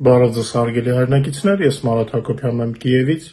Բարև ձեզ հարգելի հայրենակիցներ, ես Մարատ Հակոբյանն եմ Կիևից։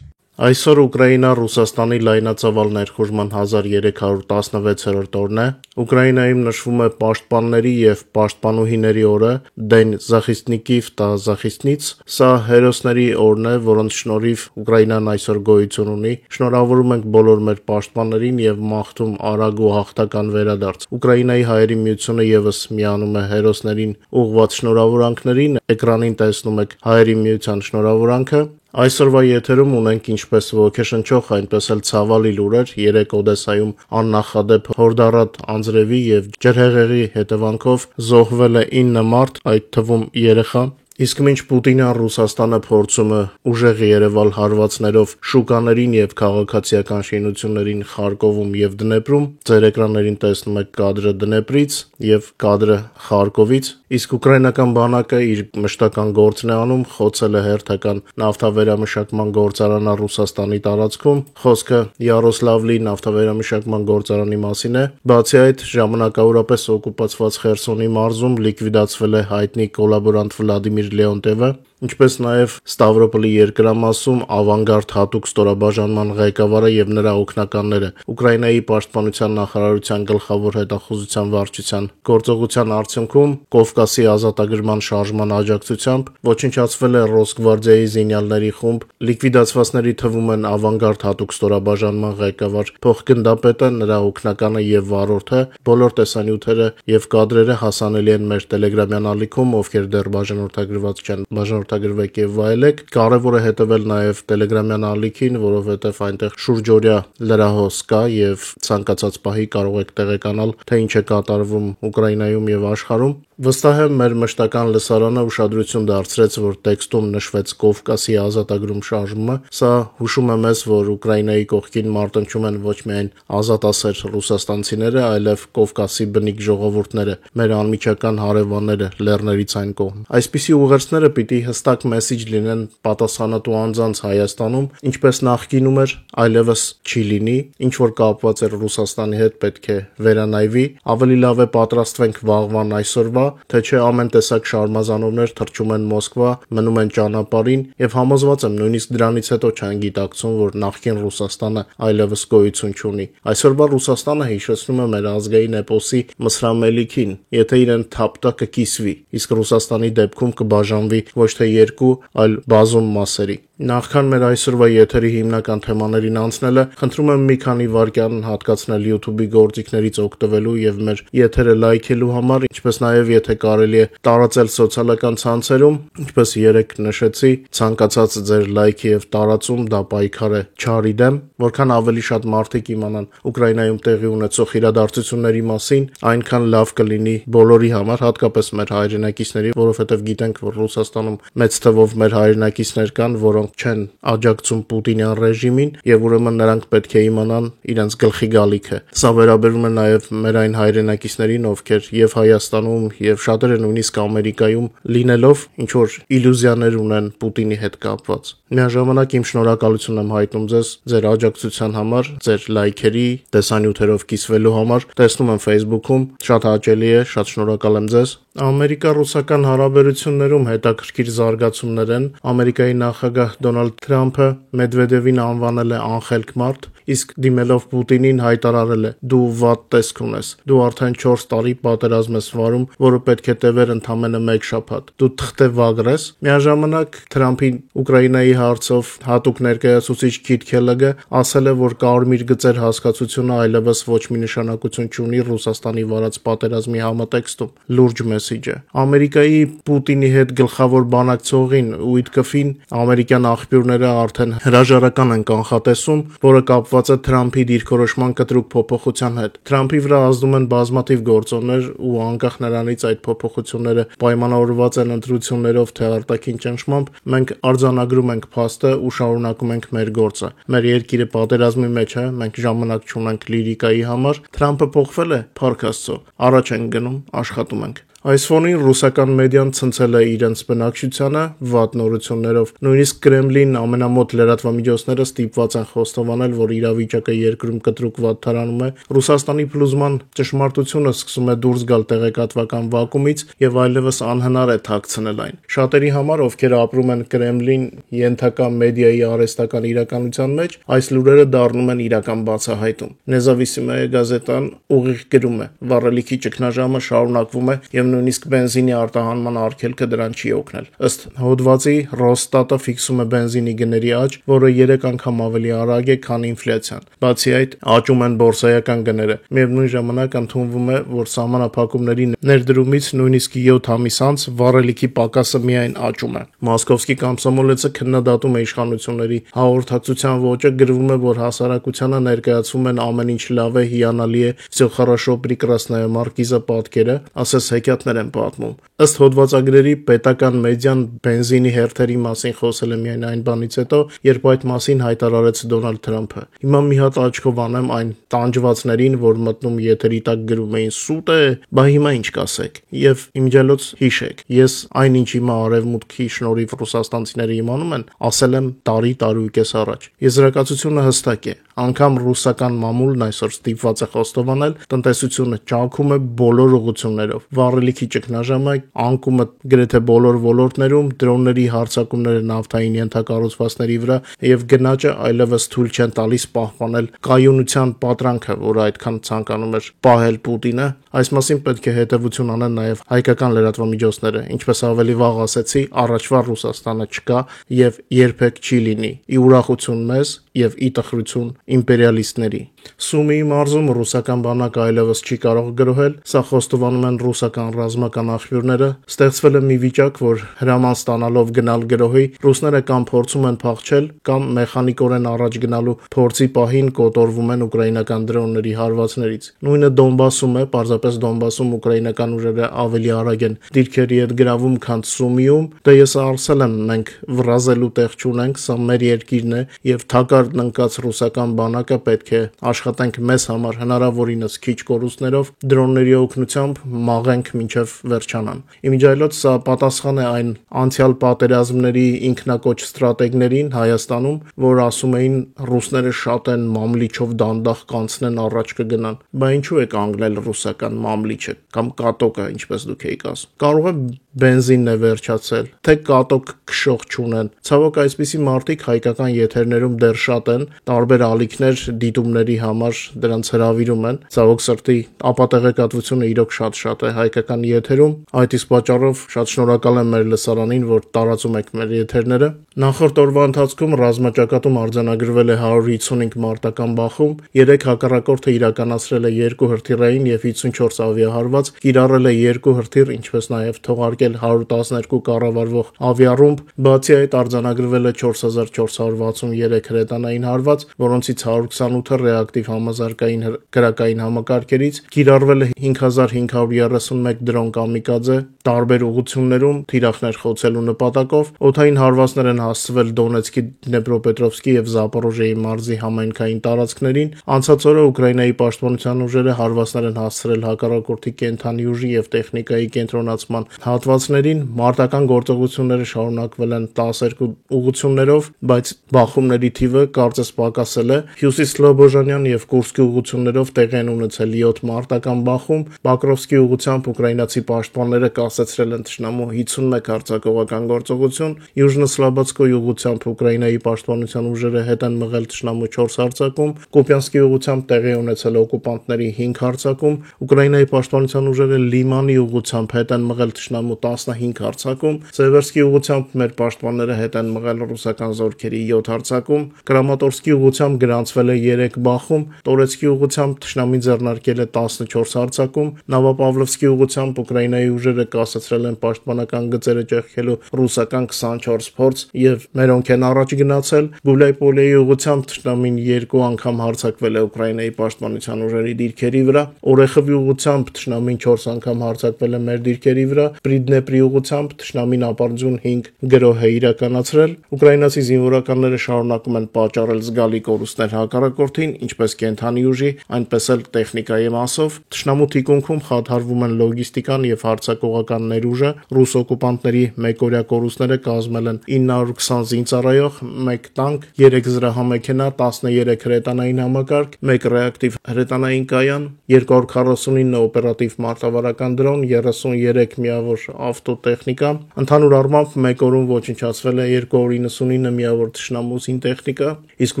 Այսօր Ուկրաինա-Ռուսաստանի լայնածավալ ներխուժման 1316-րդ օրն է։ Ուկրաինայում նշվում է Պաշտպանների եւ Պաշտպանուհիների օրը, Դեն Զախիսնիկիվ տա Զախիսնից։ Սա հերոսների օրն է, որոնց շնորհիվ Ուկրաինան այսօր գոյություն ունի։ Շնորհավորում ենք բոլոր մեր պաշտպաններին եւ մաղթում արագ ու հաղթական վերադարձ։ Ուկրաինայի հայերի միությունը եւս միանում է հերոսներին ուղղված շնորհավորանքներին։ Էկրանին տեսնում եք հայերի միության շնորհավորանքը։ Այսօրվա եթերում ունենք ինչպես ոգեշնչող, այնպես էլ ցավալի լուրեր։ Երեկ Օդեսայում աննախադեպ հորդառատ անձրևի եւ ջրհեղեղի հետևանքով զոհվել է 9 մարդ, այդ թվում երեխա։ Իսկ մինչ Պուտինը Ռուսաստանը փորձում է ուժեղ Երևալ հարվածներով շուկաներին եւ քաղաքացիական շինություններին Խարկովում եւ Դնեպրում, ձեր էկրաններին տեսնում եք կադրը Դնեպրից եւ կադրը Խարկովից, իսկ ուկրաինական բանակը իր մշտական գործն է անում, խոցել է հերթական նավթավերամշակման գործարանը Ռուսաստանի տարածքում, խոսքը Յարոսլավլի նավթավերամշակման գործարանի մասին է։ Բացի այդ, ժամանակավորապես օկուպացված Խերսոնի մարզում լիկվիդացվել է հայտնի կոլաբորանտ Վլադիմիր Լեոնտևը, ինչպես նաև Ստավրոպոլի երկրամասում ավանգարդ հատուկ ստորաբաժանման ղեկավարը եւ նրա օգնականները Ուկրաինայի պաշտպանության նախարարության գլխավոր հետախուզության վարչության գործողության արդյունքում Կովկասի ազատագրման շարժման աջակցությամբ ոչնչացվել է Ռոսգվարդիայի զինյալների խումբ, լիկվիդացվածների թվում են ավանգարդ հատուկ ստորաբաժանման ղեկավար, փոխգնդապետը, նրա օգնականը եւ վարորդը։ Բոլոր տեսանյութերը եւ կադրերը հասանելի են մեր Telegram-յան ալիքում, ովքեր դեռ բաժանորդագրված չեն, բաժանորդագրվեք եւ վայելեք։ Կարևոր է հետևել նաեւ Telegram-յան ալիքին, որովհետեւ այնտեղ շուրջօրյա լրահոս կա եւ ցանկացած պահի կարող եք տեղեկանալ, թե ինչ է կատարվում Ուկրաինայում եւ աշխարհում։ Վստահ եմ մեր մշտական լսարանը ուշադրություն դարձրեց, որ տեքստում նշվեց Կովկասի ազատագրում շարժումը։ Սա հուշում է մեզ, որ Ուկրաինայի կողքին մարտնչում են ոչ միայն ազատասեր ռուսաստանցիները, այլև Կովկասի բնիկ ժողովուրդները, մեր անմիջական հարևանները լեռներից այն կողմ։ Այսպիսի ուղերձները պիտի հստակ մեսիջ լինեն պատասխանատու անձանց Հայաստանում, ինչպես նախկինում էր, այլևս չի լինի, ինչ որ կապված էր Ռուսաստանի հետ պետք է վերանայվի, ավելի լավ է պատրաստվենք վաղվան այսօրվա, թե չէ ամեն տեսակ շարմազանումներ թռչում են Մոսկվա, մնում են ճանապարհին եւ համոզված եմ նույնիսկ դրանից հետո չեն գիտակցում, որ նախկին Ռուսաստանը այլևս գոյություն չունի։ Այսօրվա Ռուսաստանը հիշեցնում է մեր ազգային էպոսի Մսրամելիքին, եթե իրեն թափտա կկիսվի, իսկ Ռուսաստանի դեպքում կբաժանվի ոչ թե երկու, այլ բազում մասերի։ Նախքան մեր այսօրվա եթերի հիմնական թեմաներին անցնելը, խնդրում եմ մի քանի վայրկյան հատկացնել YouTube-ի գործիքներից օգտվելու եւ մեր եթերը լայքելու համար, ինչպես նաեւ եթե կարելի է տարածել սոցիալական ցանցերում, ինչպես երեք նշեցի, ցանկացած ձեր լայքի եւ տարածում դա պայքար է չարի դեմ, որքան ավելի շատ մարդիկ իմանան Ուկրաինայում տեղի ունեցող իրադարձությունների մասին, այնքան լավ կլինի բոլորի համար, հատկապես մեր հայրենակիցների, որովհետեւ գիտենք, որ Ռուսաստանում մեծ թվով մեր հայրենակիցներ կան, որոնք չեն աջակցում Պուտինյան ռեժիմին եւ ուրեմն նրանք պետք է իմանան իրենց գլխի գալիքը։ Սա վերաբերում է նաեւ մեր այն հայրենակիցներին, ովքեր եւ Հայաստանում եւ շատերը նույնիսկ Ամերիկայում լինելով ինչ որ իլյուզիաներ ունեն Պուտինի հետ կապված։ Միաժամանակ իմ շնորհակալություն եմ հայտնում ձեզ ձեր աջակցության համար, ձեր լայքերի, տեսանյութերով կիսվելու համար։ Տեսնում եմ Facebook-ում, շատ հաճելի է, շատ շնորհակալ եմ ձեզ։ Ամերիկա-ռուսական հարաբերություններում հետաքրքիր զարգացումներ են։ Ամերիկայի նախագահ Դոնալդ Թրամփը Մեդվեդևին անվանել է անխելք մարդ, իսկ դիմելով Պուտինին հայտարարել է. «Դու վատ տեսք ունես, դու արդեն 4 տարի պատերազմ ես վարում, որը պետք է տևեր ընդամենը 1 շաբաթ, դու թղթե վագրես»։ Միաժամանակ Թրամփի Ուկրաինայի հարցով հատուկ ներկայացուցիչ Քիթ Քելեգը ասել է, որ կարմիր գծեր հասկացությունը այլևս ոչ մի նշանակություն չունի Ռուսաստանի վարած պատերազմի համատեքստում։ Լուրջ մեսիջ է։ Ամերիկայի Պուտինի հետ գլխավոր բանակցողին Ուիտկոֆին ամերիկյան աղբյուրները արդեն հրաժարական են կանխատեսում, որը կապված է Թրամփի դիրքորոշման կտրուկ փոփոխության հետ։ Թրամփի վրա ազդում են բազմաթիվ գործոններ ու անկախ նրանից այդ փոփոխությունները պայմանավորված են ընտրություններով թե արտաքին ճնշմամբ, մենք արձանագրում ենք փաստը ու շարունակում ենք մեր գործը։ Մեր երկիրը պատերազմի մեջ է, մենք ժամանակ չունենք լիրիկայի համար։ Թրամփը փոխվել է, փառք Աստծո, առաջ ենք գնում, աշխատում ենք։ Այս ֆոնին ռուսական մեդիան ցնցել է իրենց բնակչությանը վատ նորություններով։ Նույնիսկ Կրեմլին ամենամոտ լրատվամիջոցները ստիպված են խոստովանել, որ իրավիճակը երկրում կտրուկ վատթարանում է, Ռուսաստանի փլուզման ճշմարտությունը սկսում է դուրս գալ տեղեկատվական վակուումից եւ այլևս անհնար է թաքցնել այն։ Շատերի համար, ովքեր ապրում են Կրեմլին ենթակա մեդիայի արհեստական իրականության մեջ, այս լուրերը դառնում են իրական բացահայտում։ Նեզավիսիմայա գազետան ուղիղ գրում է. «Վառելիքի ճգնաժամը շարունակվում է եւ նույնիսկ բենզինի արտահանման արգելքը դրան չի օգնել»։ Ըստ հոդվածի, Ռոստատը ֆիքսում է բենզինի գների աճ, որը 3 անգամ ավելի արագ է, քան ինֆլյացիան։ Բացի այդ, աճում են բորսայական գները։ Միևնույն ժամանակ ընդունվում է, որ սահմանափակումների ներդրումից նույնիսկ 7 ամիս անց վառելիքի պակասը միայն աճում է։ Մոսկովսկի Կոմսոմոլեցը քննադատում է իշխանությունների հաղորդակցության ոճը, գրվում է, որ հասարակությանը ներկայացվում են ամեն ինչ լավ է, հիանալի է, всё хорошо, прекрасная маркиза պատկերը, ասես հեքիաթներ են պատմում։ Ըստ հոդվածագրերի, պետական մեդիան բենզինի հերթերի մասին խոսել է միայն այն բանից հետո, երբ այդ մասին հայտարարեց Դոնալդ Թրամփը։ Հիմա մի հատ աչքով անեմ այն տանջվածներին, որ մտնում եթերի տակ գրում էին «սուտ է», բա հիմա ինչ կասեք։ Եվ իմջելոց հիշեք, ես այնինչ հիմա արևմուտքի շնորհիվ ռուսաստանցիները իմանում են, ասել եմ տարուկես առաջ։ Եզրակացությունը հստակ է։ Անգամ ռուսական մամուլն այսօր ստիպված է խոստովանել, տնտեսությունը ճանկում է բոլոր ուղղություններով։ Վառելիքի ճգնաժամը անկում է գրեթե բոլոր ոլորտներում, դրոնների հարձակումները նավթային ենթակառուցվածքների վրա եւ գնաճը այլևս թույլ չեն տալիս պահպանել կայունության պատրանքը, որը այդքան ցանկանում էր պահել Պուտինը։ Այս մասին պետք է հետևություն անեն նաեւ հայկական լրատվամիջոցները, ինչպես ավելի վաղ ասեցի, առաջվա Ռուսաստանը չկա եւ երբեք չի լինի։ Ի ուրախություն մեզ եւ ի տխրություն իմպերիալիստների։ Սումիի մարզում ռուսական բանակը այլևս չի կարող գրոհել, սա խոստովանում են ռուսական ռազմական աղբյուրները։ Ստեղծվել է մի վիճակ, որ հրաման ստանալով գնալ գրոհի, ռուսները կամ փորձում են փախչել, կամ մեխանիկորեն առաջ գնալու փորձի պահին կոտորվում են ուկրաինական դրոնների հարվածներից։ Նույնը Դոնբասում է, պարզապես Դոնբասում ուկրաինական ուժերը ավելի արագ են դիրքերի հետ գրավում, քան Սումիում։ Դե ես ասել եմ, մենք վրազելու տեղ չունենք, սա մեր երկիրն է եւ թակարդն ընկած ռուսական բանակը պետք է աշխատենք մեզ համար հնարավորինս քիչ կորուստներով, դրոնների օգնությամբ մաղենք մինչև վերջանան։ Իմիջիայլոց սա պատասխան է այն անցյալ պատերազմների ինքնակոչ ստրատեգներին Հայաստանում, որ ասում էին ռուսները շատ են, մամլիչով դանդաղ կանցնեն, առաջ կգնան։ Բա ինչու է կանգնել ռուսական մամլիչը կամ կատոկը, ինչպես դուք եք ասում։ Կարող է բենզինն է վերջացել, թե կատոկ քշող չունեն։ Ցավոք այսպիսի մարդիկ հայկական եթերներում դեռ շատ են, տարբեր ալիքներ դիտումների համար դրանց հրավիրում են։ Ցավոք սրտի ապատեղեկատվությունը իրոք շատ է հայկական եթերում։ Այդ իսկ պատճառով շատ շնորհակալ եմ մեր լսարանին, որ տարածում եք մեր եթերները։ Նախորդ օրվա ընթացքում ռազմաճակատում արձանագրվել է 155 մարտական բախում, 3 հակառակորդը իրականացրել է 2 հրթիռային եւ 54 ավիահարված, կիրառել է 2 հրթիռ, ինչպես նաեւ թողարկել 112 կառավարվող ավիառումբ, բացի այդ արձանագրվել է 4463 հրետանային հարված, որոնցից 128-ը ռեակտիվ համազարգային կրակային համակարգերից, կիրառվել է 5531 դրոն կամիկաձե տարբեր ուղղություններում թիրախներ խոցելու նպատակով, օդային հարվածներ են հասցվել Դոնեցկի, Դնեպրոպետրովսկի եւ Զապորոժիեի մարզի համայնքային տարածքներին։ Անցած օրը Ուկրաինայի պաշտպանության ուժերը հարվածներ են հասցրել հակառակորդի կենթանի ուժի եւ տեխնիկայի կենտրոնացման հատվածներին, մարտական գործողությունները շարունակվել են 12 ուղղություններով, բայց բախումների թիվը կարծես պակասել է։ Հյուսիս-Սլոբոժանյան եւ Կուրսկի ուղղություններով տեղի են ունեցել 7 մարտական բախում, Պոկրովսկի ուղղությամբ ուկրաինացի պաշտպանները կասեցրել են թշնամու 51 հարձակողական գործողություն, Յուժնո-Սլաբոդսկոյի ուղղությամբ Ուկրաինայի պաշտպանության ուժերը հետ են մղել թշնամու 4 հարձակում, Կուպյանսկի ուղղությամբ տեղի ունեցել օկուպանտների 5 հարձակում, Ուկրաինայի պաշտպանության ուժերը Լիմանի ուղղությամբ հետ են մղել թշնամու 15 հարձակում, Սևերսկի ուղղությամբ մեր պաշտպանները հետ են մղել ռուսական զորքերի 7 հարձակում, Կրամատորսկի ուղղությամբ գրանցվել է 3 բախում, Տորեցկի ուղղությամբ թշնամին ձեռնարկել է 14 հարձակում, Նովոպավլովսկի ուղղությամբ Ուկրաինայի ուժերը կասեցրել են պաշտպանական գծերը ճեղքելու ռուսական 24 փորձ եւ մերոնք են առաջ գնացել, Գուլայպոլիայի ուղղությամբ թշնամին 2 անգամ հարձակվել է Ուկրաինայի պաշտպանության ուժերի դիրքերի վրա, Օրեխովի ուղղությամբ թշնամին 4 անգամ հարձակվել է մեր դիրքերի վրա, Պրիդնեպրի ուղղությամբ թշնամին ապարդյուն 5 գրոհ է իրականացրել, ուկրաինացի զինվորականները շարունակում են պատճառել զգալի կորուստներ հակառակորդին, ինչպես կենթանի ուժի, այնպես էլ տեխնիկայի մասով, թշնամու թիկունքում խաթարվում են լոգիստիկ լոգիստիկան եւ հարձակողական ներուժը, ռուս օկուպանտների մեկօրյա կորուստները կազմել են 920 զինծառայող, 1 տանկ, 3 զրահամեքենա, 13 հրետանային համակարգ, 1 ռեակտիվ հրետանային կայան, 249 օպերատիվ մարտավարական դրոն, 33 միավոր ավտոտեխնիկա, ընդհանուր առմամբ մեկ օրում ոչնչացվել է 299 միավոր թշնամու զինտեխնիկա, իսկ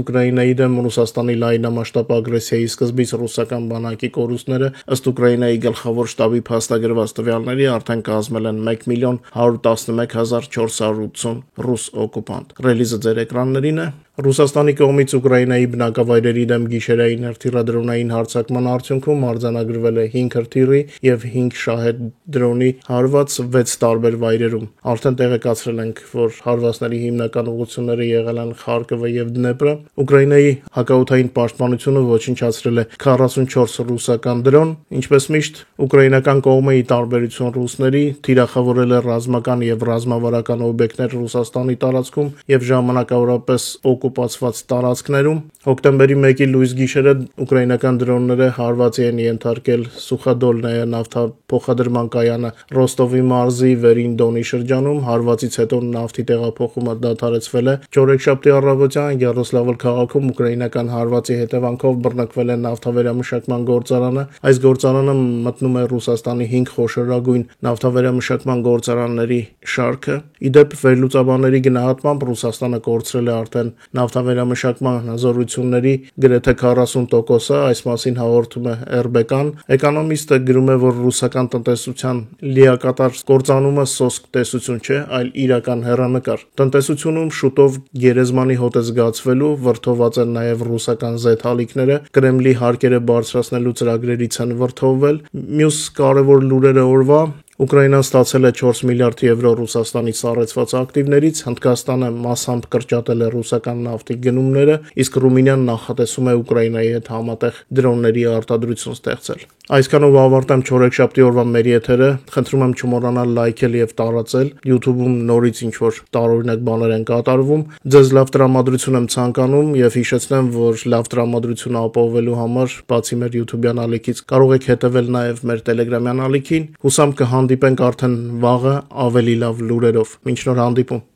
Ուկրաինայի դեմ Ռուսաստանի լայնամասշտաբ ագրեսիայի սկզբից ռուսական բանակի կորուստները ըստ Ուկրաինայի գլխավոր շտաբի փաստագրված տվյալների արդեն կազմել են 1,111,480 ռուս օկուպանտ։ Ռելիզը ձեր էկրաններին է։ Ռուսաստանի կողմից Ուկրաինայի բնակավայրերի դեմ գիշերային հրթիռադրոնային հարձակման արդյունքում արձանագրվել է 5 հրթիռի եւ 5 շահեդ դրոնի հարված 6 տարբեր վայրերում։ Արդեն տեղեկացրել ենք, որ հարվածների հիմնական ուղղությունները եղել են Խարկովը եւ Դնեպրը։ Ուկրաինայի հակաօդային պաշտպանությունը ոչնչացրել է 44 ռուսական դրոն, ինչպես միշտ ուկրաինական կողմը ի տարբերություն ռուսների թիրախավորել է ռազմական եւ ռազմավարական օբյեկտներ Ռուսաստանի տարածքում եւ ժամանակավորապես օկուպացված տարածքներում։ Հոկտեմբերի 1-ի լույս գիշերը ուկրաինական դրոնները հարվածի են ենթարկել Սուխադոլնայա նավթափոխադրման կայանը Ռոստովի մարզի Վերին Դոնի շրջանում։ Հարվածից հետո նավթի տեղափոխումը դադարեցվել է։ Չորեքշաբթի առավոտյան Յարոսլավլ քաղաքում ուկրաինական հարվածի հետևանքով բռնկվել է նավթավերամշակման գործարանը։ Այս գործարանը մտնում է Ռուսաստանի 5 խոշորագույն նավթավերամշակման գործարանների շարքը։ Իդեպ վերլուծաբանների գնահատմամբ Ռուսաստանը կորցրել է արդեն նավթավերամշակման հզորությունների գրեթե 40%-ը, այս մասին հաղորդում է RBK-ն։ Էկոնոմիստը գրում է, որ ռուսական տնտեսության լիակատար կործանումը սոսկ տեսություն չէ, այլ իրական հեռանկար։ Տնտեսությունում շուտով գերեզմանի հոտ է զգացվելու, վրդոված են նաև ռուսական զեթալիկները, Կրեմլի հարկերը բարձրացնելու ծրագրերից են վրդովվել։ Մյուս կարևոր լուրերը օրվա: Ուկրաինան ստացել է 4 միլիարդ եվրո Ռուսաստանից սառեցված ակտիվներից, Հնդկաստանը մասամբ կրճատել է ռուսական նավթի գնումները, իսկ Ռումինիան նախատեսում է Ուկրաինայի հետ համատեղ դրոնների արտադրություն ստեղծել։ Այսքանով ավարտեմ չորեքշաբթի օրվա մեր եթերը, խնդրում եմ չմոռանալ լայքել եւ տարածել, YouTube-ում նորից ինչ-որ տարօրինակ բաներ են կատարվում, ձեզ լավ տրամադրություն եմ ցանկանում եւ հիշեցնեմ, որ լավ տրամադրություն ապահովելու համար, բացի մեր YouTube-յան ալիքից, կարող եք հետևել նաեւ մեր Telegram-յան ալիքին, հուսամ կհանդիպենք արդեն վաղը ավելի լավ լուրերով։ Մինչ նոր հանդիպում։